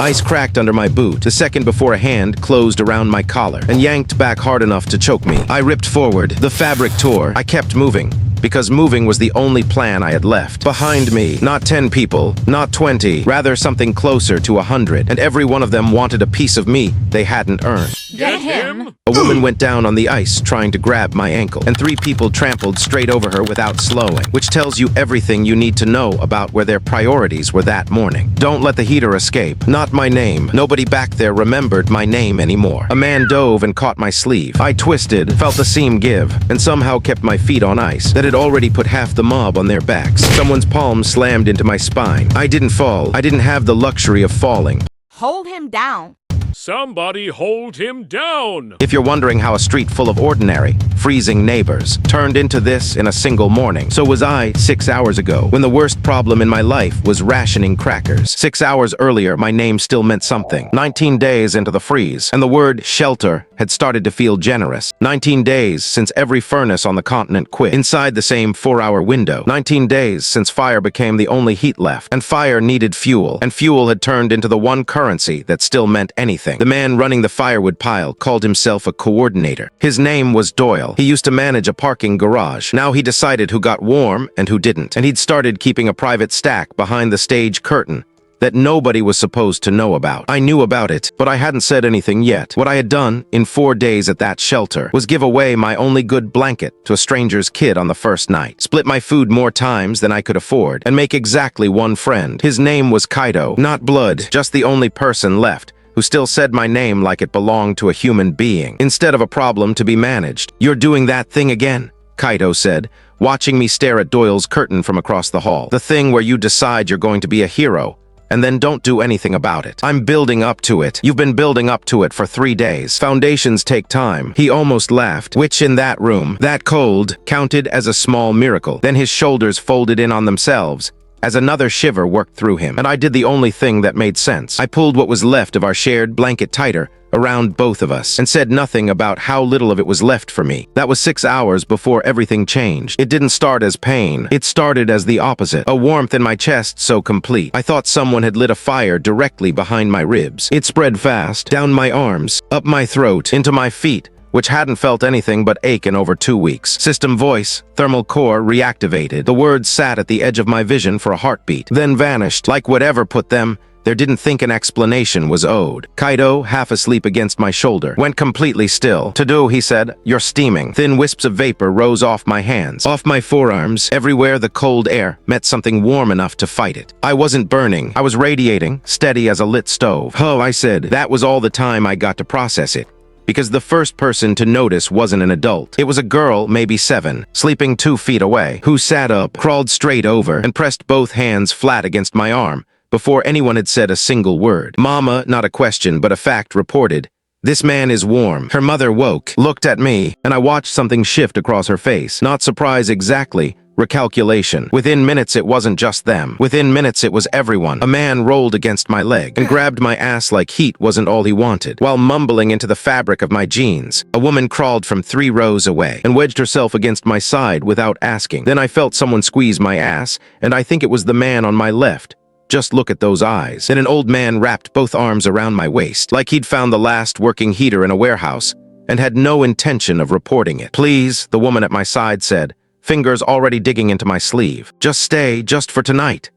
Ice cracked under my boot the second before a hand closed around my collar and yanked back hard enough to choke me. I ripped forward. The fabric tore. I kept moving, because moving was the only plan I had left. Behind me, not 10 people, not 20, rather something closer to 100, and every one of them wanted a piece of me they hadn't earned. Get him! A woman went down on the ice trying to grab my ankle, and 3 people trampled straight over her without slowing, which tells you everything you need to know about where their priorities were that morning. Don't let the heater escape. Not my name. Nobody back there remembered my name anymore. A man dove and caught my sleeve. I twisted, felt the seam give, and somehow kept my feet on ice that had already put half the mob on their backs. Someone's palm slammed into my spine. I didn't fall. I didn't have the luxury of falling. Hold him down. Somebody hold him down! If you're wondering how a street full of ordinary, freezing neighbors turned into this in a single morning, so was I 6 hours ago, when the worst problem in my life was rationing crackers. 6 hours earlier, my name still meant something. 19 days into the freeze, and the word shelter had started to feel generous. 19 days since every furnace on the continent quit, inside the same 4-hour window. 19 days since fire became the only heat left, and fire needed fuel, and fuel had turned into the one currency that still meant anything. The man running the firewood pile called himself a coordinator. His name was Doyle. He used to manage a parking garage. Now he decided who got warm and who didn't, and he'd started keeping a private stack behind the stage curtain that nobody was supposed to know about. I knew about it, but I hadn't said anything yet. What I had done in 4 days at that shelter was give away my only good blanket to a stranger's kid on the first night, split my food more times than I could afford, and make exactly one friend. His name was Kaido, not blood, just the only person left who still said my name like it belonged to a human being, instead of a problem to be managed. "You're doing that thing again," Kaido said, watching me stare at Doyle's curtain from across the hall. "The thing where you decide you're going to be a hero, and then don't do anything about it. I'm building up to it. You've been building up to it for 3 days. Foundations take time." He almost laughed, which in that room, that cold, counted as a small miracle. Then his shoulders folded in on themselves, as another shiver worked through him, and I did the only thing that made sense. I pulled what was left of our shared blanket tighter around both of us, and said nothing about how little of it was left for me. That was 6 hours before everything changed. It didn't start as pain. It started as the opposite. A warmth in my chest so complete. I thought someone had lit a fire directly behind my ribs. It spread fast, down my arms, up my throat, into my feet, which hadn't felt anything but ache in over 2 weeks. System voice, thermal core reactivated. The words sat at the edge of my vision for a heartbeat, then vanished, like whatever put them there. Didn't think an explanation was owed. Kaido, half asleep against my shoulder, went completely still. "Todo," he said, "you're steaming." Thin wisps of vapor rose off my hands, off my forearms. Everywhere the cold air met something warm enough to fight it. I wasn't burning. I was radiating, steady as a lit stove. "Oh," I said. That was all the time I got to process it, because the first person to notice wasn't an adult. It was a girl, maybe 7, sleeping 2 feet away, who sat up, crawled straight over, and pressed both hands flat against my arm before anyone had said a single word. "Mama," not a question but a fact, reported, "This man is warm." Her mother woke, looked at me, and I watched something shift across her face. Not surprise exactly. Recalculation. Within minutes it wasn't just them. Within minutes it was everyone. A man rolled against my leg and grabbed my ass like heat wasn't all he wanted, while mumbling into the fabric of my jeans. A woman crawled from 3 rows away and wedged herself against my side without asking. Then I felt someone squeeze my ass, and I think it was the man on my left. Just look at those eyes. Then an old man wrapped both arms around my waist, like he'd found the last working heater in a warehouse, and had no intention of reporting it. "Please," the woman at my side said, fingers already digging into my sleeve. "Just stay, just for tonight."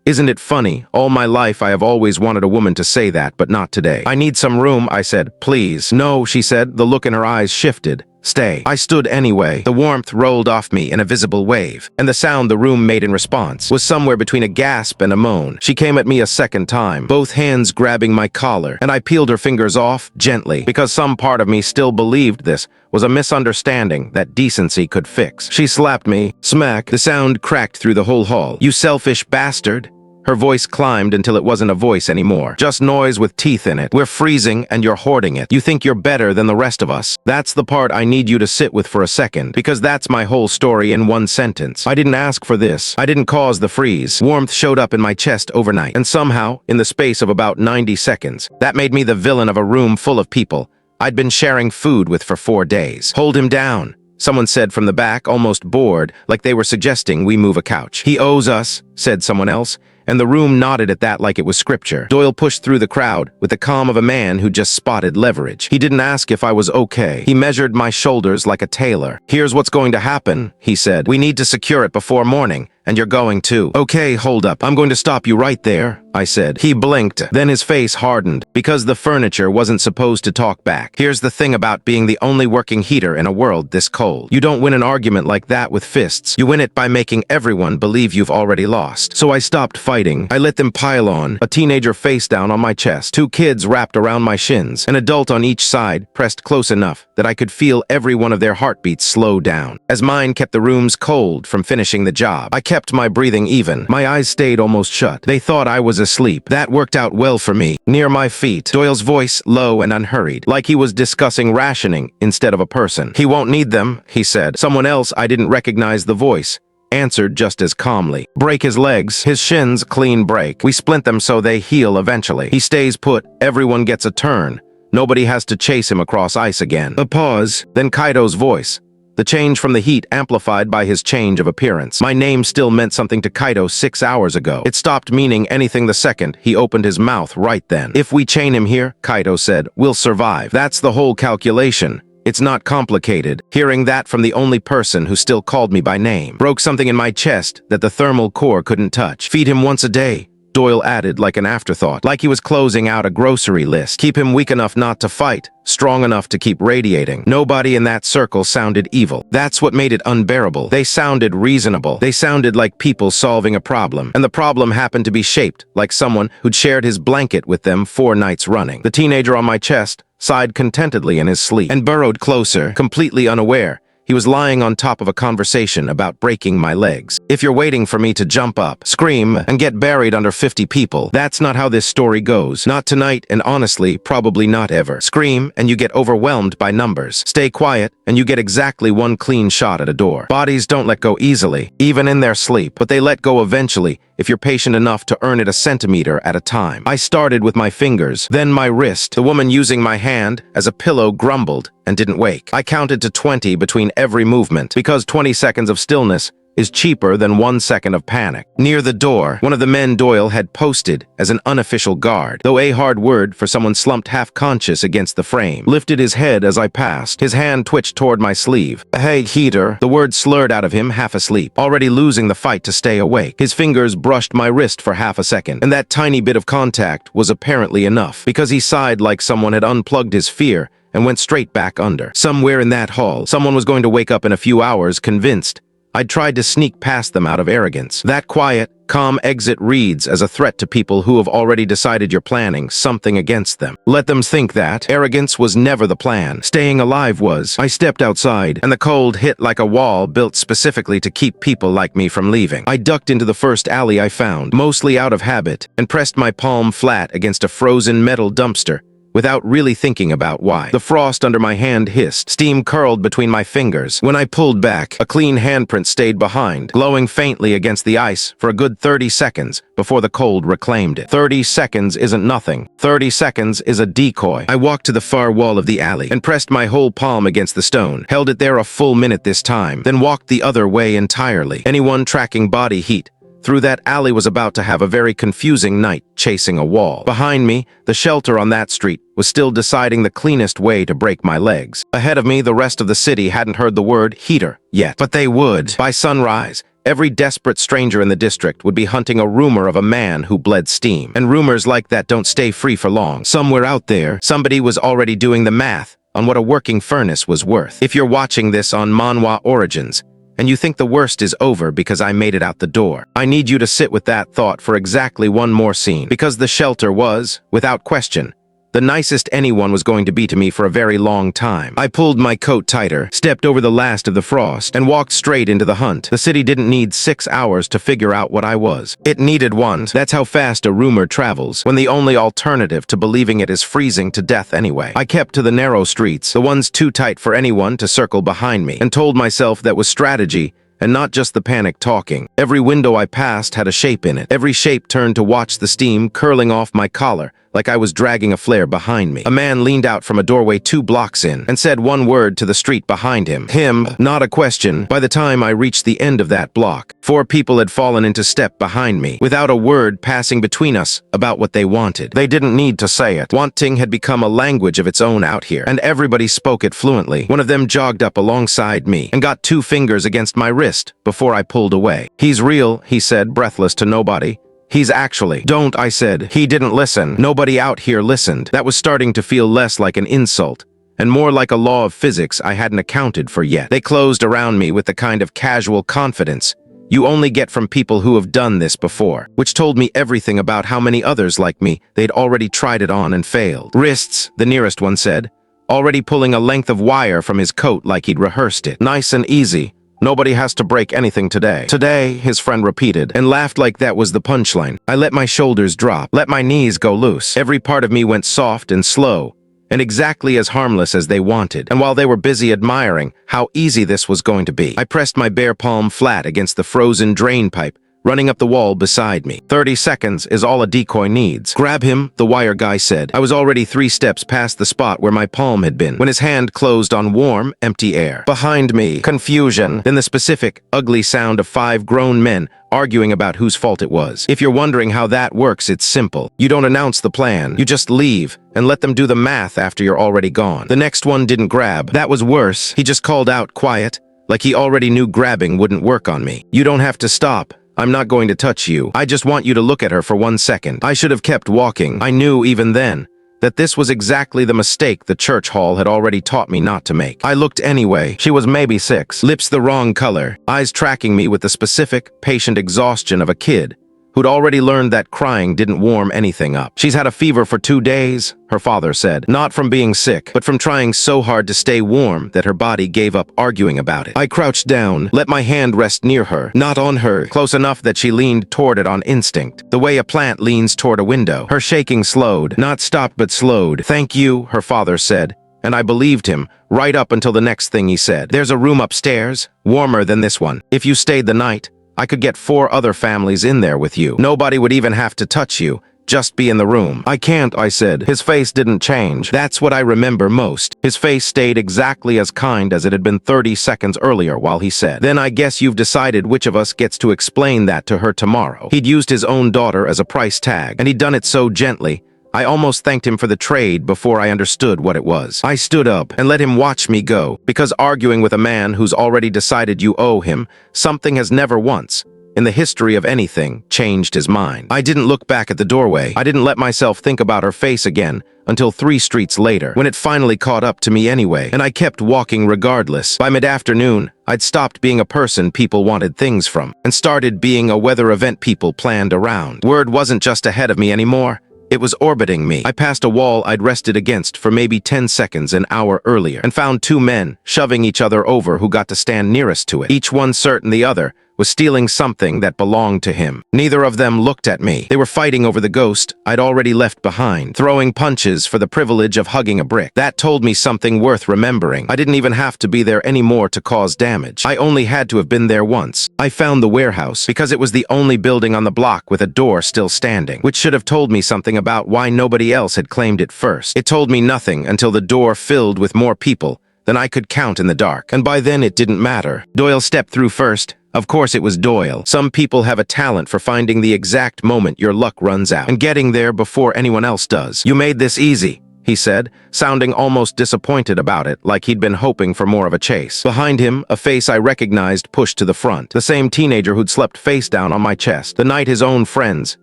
Isn't it funny? All my life I have always wanted a woman to say that, but not today. "I need some room," I said. "Please." "No," she said. The look in her eyes shifted. "Stay." I stood anyway. The warmth rolled off me in a visible wave, and the sound the room made in response was somewhere between a gasp and a moan. She came at me a second time, both hands grabbing my collar, and I peeled her fingers off, gently, because some part of me still believed this was a misunderstanding that decency could fix. She slapped me. Smack. The sound cracked through the whole hall. "You selfish bastard." Her voice climbed until it wasn't a voice anymore, just noise with teeth in it. "We're freezing and you're hoarding it. You think you're better than the rest of us." That's the part I need you to sit with for a second, because that's my whole story in one sentence. I didn't ask for this. I didn't cause the freeze. Warmth showed up in my chest overnight, and somehow, in the space of about 90 seconds, that made me the villain of a room full of people I'd been sharing food with for 4 days. "Hold him down," someone said from the back, almost bored, like they were suggesting we move a couch. "He owes us," said someone else, and the room nodded at that like it was scripture. Doyle pushed through the crowd with the calm of a man who just spotted leverage. He didn't ask if I was okay. He measured my shoulders like a tailor. "Here's what's going to happen," he said. "We need to secure it before morning. And you're going to." "Okay, hold up. I'm going to stop you right there," I said. He blinked, then his face hardened, because the furniture wasn't supposed to talk back. Here's the thing about being the only working heater in a world this cold. You don't win an argument like that with fists. You win it by making everyone believe you've already lost. So I stopped fighting. I let them pile on, a teenager face down on my chest, two kids wrapped around my shins, an adult on each side, pressed close enough that I could feel every one of their heartbeats slow down, as mine kept the rooms cold from finishing the job. I kept my breathing even. My eyes stayed almost shut. They thought I was asleep. That worked out well for me. Near my feet, Doyle's voice low and unhurried, like he was discussing rationing instead of a person. "He won't need them," he said. Someone else, I didn't recognize the voice, answered just as calmly. "Break his legs. His shins clean break. We splint them so they heal eventually. He stays put. Everyone gets a turn. Nobody has to chase him across ice again." A pause, then Kaido's voice. The change from the heat amplified by his change of appearance. My name still meant something to Kaido 6 hours ago. It stopped meaning anything the second he opened his mouth right then. "If we chain him here," Kaido said, "we'll survive. That's the whole calculation. It's not complicated." Hearing that from the only person who still called me by name broke something in my chest that the thermal core couldn't touch. "Feed him once a day," Doyle added like an afterthought, like he was closing out a grocery list. "Keep him weak enough not to fight, strong enough to keep radiating." Nobody in that circle sounded evil. That's what made it unbearable. They sounded reasonable. They sounded like people solving a problem. And the problem happened to be shaped like someone who'd shared his blanket with them 4 nights running. The teenager on my chest sighed contentedly in his sleep and burrowed closer, completely unaware. He was lying on top of a conversation about breaking my legs. "If you're waiting for me to jump up, scream, and get buried under 50 people, that's not how this story goes. Not tonight, and honestly, probably not ever. Scream, and you get overwhelmed by numbers. Stay quiet, and you get exactly 1 clean shot at a door. Bodies don't let go easily, even in their sleep, but they let go eventually if you're patient enough to earn it a centimeter at a time." I started with my fingers, then my wrist. The woman using my hand as a pillow grumbled and didn't wake. I counted to 20 between every movement, because 20 seconds of stillness is cheaper than 1 second of panic. Near the door, one of the men Doyle had posted as an unofficial guard, though a hard word for someone slumped half-conscious against the frame, lifted his head as I passed. His hand twitched toward my sleeve. "Hey, heater." The word slurred out of him, half asleep, already losing the fight to stay awake. His fingers brushed my wrist for half a second, and that tiny bit of contact was apparently enough, because he sighed like someone had unplugged his fear and went straight back under. Somewhere in that hall, someone was going to wake up in a few hours, convinced I'd tried to sneak past them out of arrogance. That quiet, calm exit reads as a threat to people who have already decided you're planning something against them. Let them think that. Arrogance was never the plan. Staying alive was. I stepped outside, and the cold hit like a wall built specifically to keep people like me from leaving. I ducked into the first alley I found, mostly out of habit, and pressed my palm flat against a frozen metal dumpster, without really thinking about why. The frost under my hand hissed. Steam curled between my fingers. When I pulled back, a clean handprint stayed behind, glowing faintly against the ice for a good 30 seconds before the cold reclaimed it. 30 seconds isn't nothing. 30 seconds is a decoy. I walked to the far wall of the alley and pressed my whole palm against the stone, held it there a full minute this time, then walked the other way entirely. Anyone tracking body heat through that alley was about to have a very confusing night chasing a wall. Behind me, the shelter on that street was still deciding the cleanest way to break my legs. Ahead of me, the rest of the city hadn't heard the word heater yet, but they would. By sunrise, every desperate stranger in the district would be hunting a rumor of a man who bled steam. And rumors like that don't stay free for long. Somewhere out there, somebody was already doing the math on what a working furnace was worth. If you're watching this on Manhwa Origins, and you think the worst is over because I made it out the door, I need you to sit with that thought for exactly one more scene, because the shelter was, without question, the nicest anyone was going to be to me for a very long time. I pulled my coat tighter, stepped over the last of the frost, and walked straight into the hunt. The city didn't need 6 hours to figure out what I was. It needed one. That's how fast a rumor travels, when the only alternative to believing it is freezing to death anyway. I kept to the narrow streets, the ones too tight for anyone to circle behind me, and told myself that was strategy and not just the panic talking. Every window I passed had a shape in it. Every shape turned to watch the steam curling off my collar like I was dragging a flare behind me. A man leaned out from a doorway 2 blocks in and said one word to the street behind him. Him, not a question. By the time I reached the end of that block, 4 people had fallen into step behind me, without a word passing between us about what they wanted. They didn't need to say it. Wanting had become a language of its own out here, and everybody spoke it fluently. One of them jogged up alongside me and got 2 fingers against my wrist before I pulled away. "He's real," he said, breathless to nobody. "He's actually—" "Don't," I said. He didn't listen. Nobody out here listened. That was starting to feel less like an insult and more like a law of physics I hadn't accounted for yet. They closed around me with the kind of casual confidence you only get from people who have done this before, which told me everything about how many others like me they'd already tried it on and failed. "Wrists," the nearest one said, already pulling a length of wire from his coat like he'd rehearsed it. "Nice and easy. Nobody has to break anything today." "Today," his friend repeated, and laughed like that was the punchline. I let my shoulders drop, let my knees go loose. Every part of me went soft and slow, and exactly as harmless as they wanted. And while they were busy admiring how easy this was going to be, I pressed my bare palm flat against the frozen drain pipe running up the wall beside me. 30 seconds is all a decoy needs. "Grab him," the wire guy said. I was already 3 steps past the spot where my palm had been, when his hand closed on warm, empty air. Behind me, confusion, then the specific, ugly sound of 5 grown men arguing about whose fault it was. If you're wondering how that works, it's simple. You don't announce the plan. You just leave and let them do the math after you're already gone. The next one didn't grab. That was worse. He just called out, quiet, like he already knew grabbing wouldn't work on me. "You don't have to stop. I'm not going to touch you. I just want you to look at her for 1 second." I should have kept walking. I knew even then that this was exactly the mistake the church hall had already taught me not to make. I looked anyway. She was maybe 6, lips the wrong color, eyes tracking me with the specific, patient exhaustion of a kid who'd already learned that crying didn't warm anything up. "She's had a fever for 2 days, her father said. Not from being sick, but from trying so hard to stay warm that her body gave up arguing about it. I crouched down, let my hand rest near her, not on her, close enough that she leaned toward it on instinct, the way a plant leans toward a window. Her shaking slowed, not stopped but slowed. "Thank you," her father said. And I believed him, right up until the next thing he said. "There's a room upstairs, warmer than this one. If you stayed the night, I could get 4 other families in there with you. Nobody would even have to touch you. Just be in the room." "I can't," I said. His face didn't change. That's what I remember most. His face stayed exactly as kind as it had been 30 seconds earlier while he said, "Then I guess you've decided which of us gets to explain that to her tomorrow." He'd used his own daughter as a price tag, and he'd done it so gently, I almost thanked him for the trade before I understood what it was. I stood up and let him watch me go, because arguing with a man who's already decided you owe him something has never once, in the history of anything, changed his mind. I didn't look back at the doorway. I didn't let myself think about her face again until 3 streets later, when it finally caught up to me anyway, and I kept walking regardless. By mid-afternoon, I'd stopped being a person people wanted things from, and started being a weather event people planned around. Word wasn't just ahead of me anymore. It was orbiting me. I passed a wall I'd rested against for maybe 10 seconds an hour earlier, and found 2 men shoving each other over who got to stand nearest to it, each one certain the other was stealing something that belonged to him. Neither of them looked at me. They were fighting over the ghost I'd already left behind, throwing punches for the privilege of hugging a brick. That told me something worth remembering. I didn't even have to be there anymore to cause damage. I only had to have been there once. I found the warehouse because it was the only building on the block with a door still standing, which should have told me something about why nobody else had claimed it first. It told me nothing until the door filled with more people than I could count in the dark, and by then it didn't matter. Doyle stepped through first. Of course it was Doyle. Some people have a talent for finding the exact moment your luck runs out, and getting there before anyone else does. "You made this easy," he said, sounding almost disappointed about it, like he'd been hoping for more of a chase. Behind him, a face I recognized pushed to the front, the same teenager who'd slept face down on my chest the night his own friends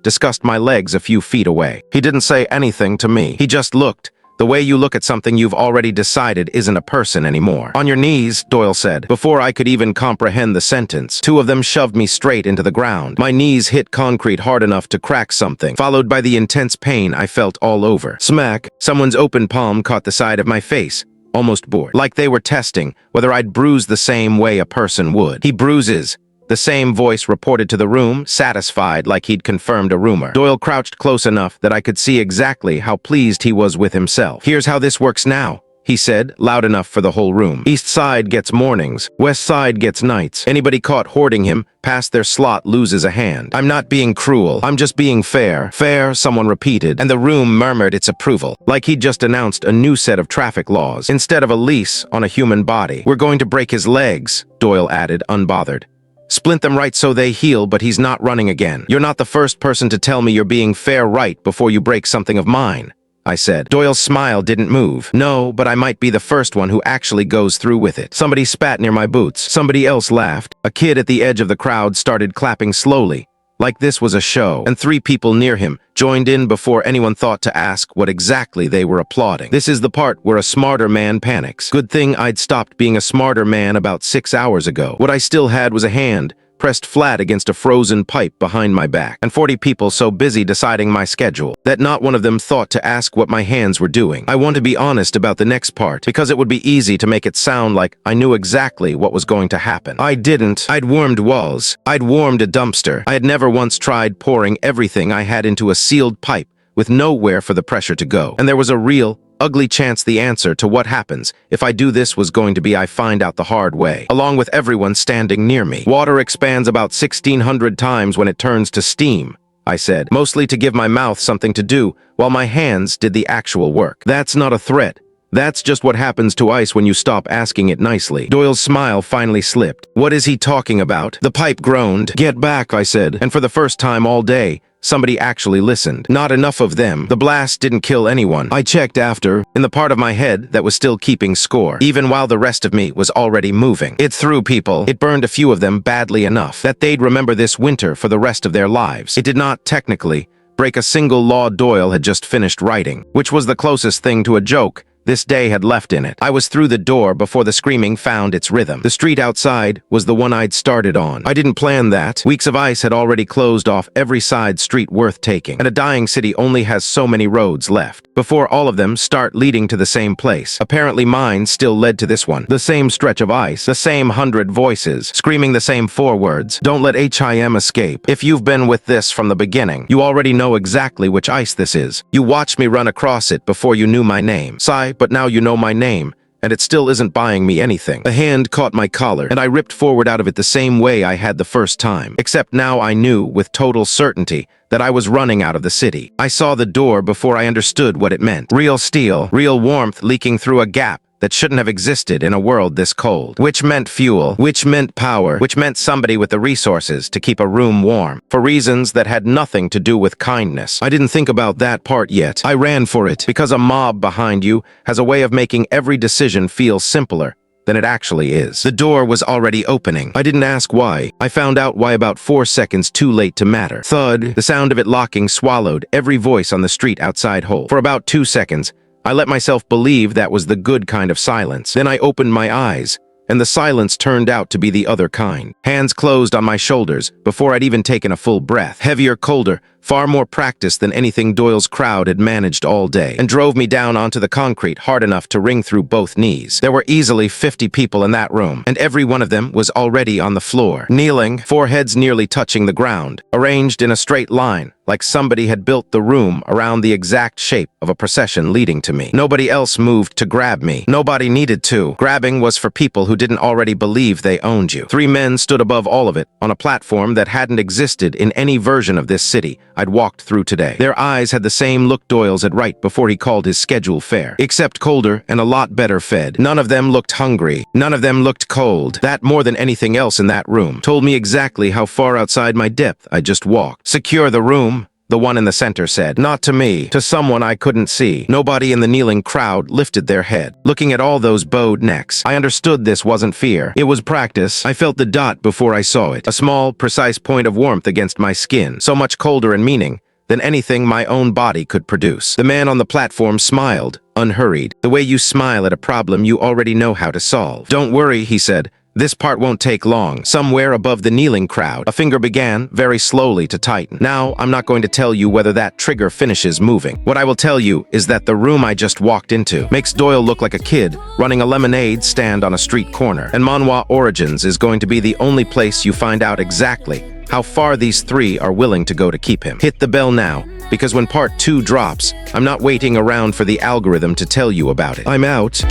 discussed my legs a few feet away. He didn't say anything to me. He just looked. The way you look at something you've already decided isn't a person anymore. "On your knees," Doyle said. Before I could even comprehend the sentence, 2 of them shoved me straight into the ground. My knees hit concrete hard enough to crack something, followed by the intense pain I felt all over. Smack! Someone's open palm caught the side of my face, almost bored, like they were testing whether I'd bruise the same way a person would. "He bruises," the same voice reported to the room, satisfied like he'd confirmed a rumor. Doyle crouched close enough that I could see exactly how pleased he was with himself. "Here's how this works now," he said, loud enough for the whole room. East side gets mornings, west side gets nights. Anybody caught hoarding him past their slot loses a hand. I'm not being cruel, I'm just being fair. Fair, someone repeated, and the room murmured its approval, like he'd just announced a new set of traffic laws. Instead of a lease on a human body. We're going to break his legs, Doyle added, unbothered. Splint them right so they heal, but he's not running again. You're not the first person to tell me you're being fair right before you break something of mine, I said. Doyle's smile didn't move. No, but I might be the first one who actually goes through with it. Somebody spat near my boots. Somebody else laughed. A kid at the edge of the crowd started clapping slowly, like this was a show, and 3 people near him joined in before anyone thought to ask what exactly they were applauding. This is the part where a smarter man panics. Good thing I'd stopped being a smarter man about 6 hours ago. What I still had was a hand pressed flat against a frozen pipe behind my back, and 40 people so busy deciding my schedule that not one of them thought to ask what my hands were doing. I want to be honest about the next part, because it would be easy to make it sound like I knew exactly what was going to happen. I didn't. I'd warmed walls. I'd warmed a dumpster. I had never once tried pouring everything I had into a sealed pipe with nowhere for the pressure to go. And there was a real, ugly chance the answer to what happens if I do this was going to be I find out the hard way, along with everyone standing near me. Water expands about 1,600 times when it turns to steam, I said, mostly to give my mouth something to do, while my hands did the actual work. That's not a threat. That's just what happens to ice when you stop asking it nicely. Doyle's smile finally slipped. What is he talking about? The pipe groaned. Get back, I said, and for the first time all day, somebody actually listened. Not enough of them. The blast didn't kill anyone. I checked after, in the part of my head that was still keeping score, even while the rest of me was already moving. It threw people. It burned a few of them badly enough that they'd remember this winter for the rest of their lives. It did not, technically, break a single law Doyle had just finished writing, which was the closest thing to a joke this day had left in it. I was through the door before the screaming found its rhythm. The street outside was the one I'd started on. I didn't plan that. Weeks of ice had already closed off every side street worth taking, and a dying city only has so many roads left before all of them start leading to the same place. Apparently mine still led to this one. The same stretch of ice, the same 100 voices, screaming the same 4 words. Don't let HIM escape. If you've been with this from the beginning, you already know exactly which ice this is. You watched me run across it before you knew my name. Sigh, but now you know my name, and it still isn't buying me anything. A hand caught my collar, and I ripped forward out of it the same way I had the first time, except now I knew with total certainty that I was running out of the city. I saw the door before I understood what it meant. Real steel, real warmth leaking through a gap that shouldn't have existed in a world this cold. Which meant fuel, which meant power, which meant somebody with the resources to keep a room warm, for reasons that had nothing to do with kindness. I didn't think about that part yet. I ran for it, because a mob behind you has a way of making every decision feel simpler than it actually is. The door was already opening. I didn't ask why. I found out why about 4 seconds too late to matter. Thud, the sound of it locking swallowed every voice on the street outside whole. For about 2 seconds, I let myself believe that was the good kind of silence. Then I opened my eyes, and the silence turned out to be the other kind. Hands closed on my shoulders before I'd even taken a full breath. Heavier, colder, far more practiced than anything Doyle's crowd had managed all day, and drove me down onto the concrete hard enough to ring through both knees. There were easily 50 people in that room, and every one of them was already on the floor, kneeling, foreheads nearly touching the ground, arranged in a straight line, like somebody had built the room around the exact shape of a procession leading to me. Nobody else moved to grab me. Nobody needed to. Grabbing was for people who didn't already believe they owned you. 3 men stood above all of it, on a platform that hadn't existed in any version of this city I'd walked through today. Their eyes had the same look Doyle's had right before he called his schedule fair, except colder and a lot better fed. None of them looked hungry. None of them looked cold. That, more than anything else in that room, told me exactly how far outside my depth I just walked. Secure the room, the one in the center said. Not to me, to someone I couldn't see. Nobody in the kneeling crowd lifted their head, looking at all those bowed necks. I understood this wasn't fear. It was practice. I felt the dot before I saw it. A small, precise point of warmth against my skin, so much colder in meaning than anything my own body could produce. The man on the platform smiled, unhurried, the way you smile at a problem you already know how to solve. Don't worry, he said. This part won't take long. Somewhere above the kneeling crowd, a finger began, very slowly, to tighten. Now, I'm not going to tell you whether that trigger finishes moving. What I will tell you is that the room I just walked into makes Doyle look like a kid running a lemonade stand on a street corner. And Manhwa Origins is going to be the only place you find out exactly how far these three are willing to go to keep him. Hit the bell now, because when part 2 drops, I'm not waiting around for the algorithm to tell you about it. I'm out.